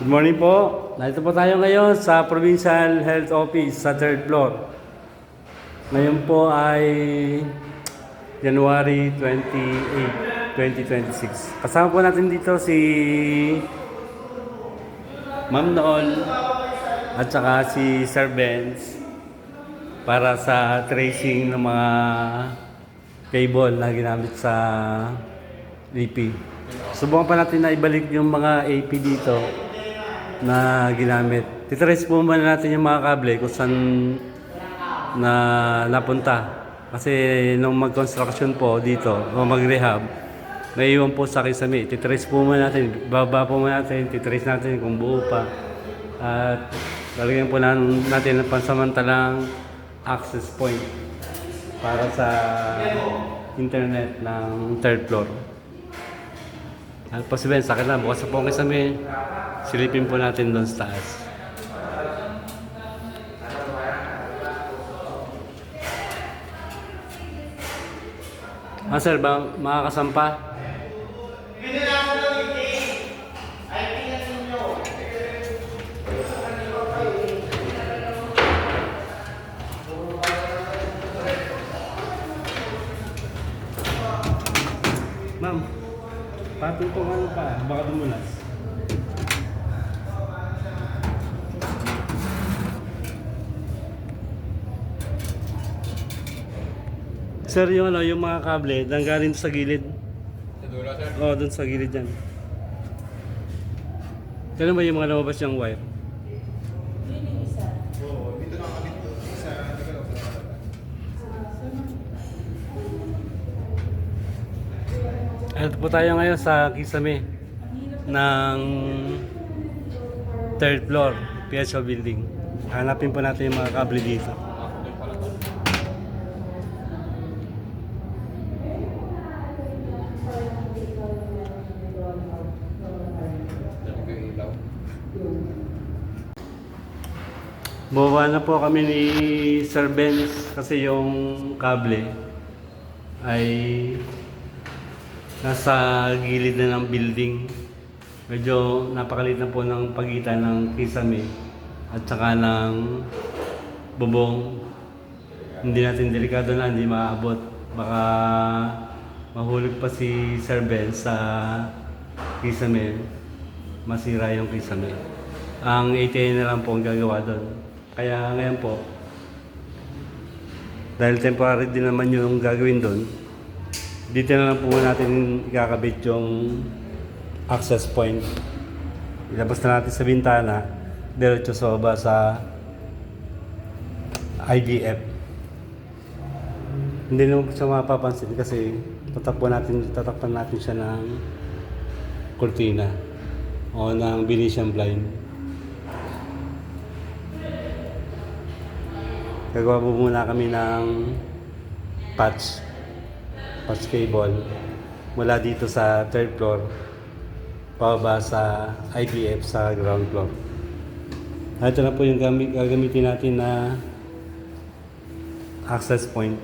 Good morning po. Narito po tayo ngayon sa Provincial Health Office sa 3rd floor. Ngayon po ay January 28, 2026. Kasama po natin dito si Ma'am Noel at saka si Sir Benz para sa tracing ng mga cable na ginamit sa AP. Subukan pa natin na ibalik yung mga AP dito na ginamit. Titrace po muna natin yung mga kable kung saan na napunta. Kasi nung mag-construction po dito o mag-rehab, may iwan po sa kisame. Titrace po muna natin, baba po muna natin, titrace natin kung buo pa. At lalagyan po natin ng pansamantalang access point para sa internet ng 3rd floor. At po si Ben, sakit na, bukas na po ang kisame. Silipin po natin doon sa taas. Sir, ba makakasampa? Ma'am, patong po ano pa, baka dumulas. Sir, yung mga kable, nanggaling sa gilid. Sa dulo, sir? Oo, dun sa gilid dyan. Kailan ba yung mga lumabas yung wire? Oo, dito nakakabit. Isa, dito lang. Ito po tayo ngayon sa kisame ng 3rd floor, PSO building. Hanapin po natin yung mga kable dito. Bawa na po kami ni Sir Benz kasi yung kable ay nasa gilid na ng building. Medyo napakalit na po ng pagitan ng kisame at saka ng bubong. Hindi natin delikado na, hindi maaabot. Baka mahulog pa si Sir Benz sa kisame, masira yung kisame. Ang ATA na lang po ang gagawa doon. Kaya ngayon po, dahil temporary din naman yung gagawin doon, dito na lang po natin ikakabit yung access point. Ilabas na natin sa bintana, diretso sa baba sa IDF. Hindi naman po siya mapapansin kasi tatakpan natin siya ng kurtina o ng Venetian blind. Gagawa po muna kami ng patch cable mula dito sa 3rd floor pababa sa IPF sa ground floor. Ito na po yung gagamitin natin na access point.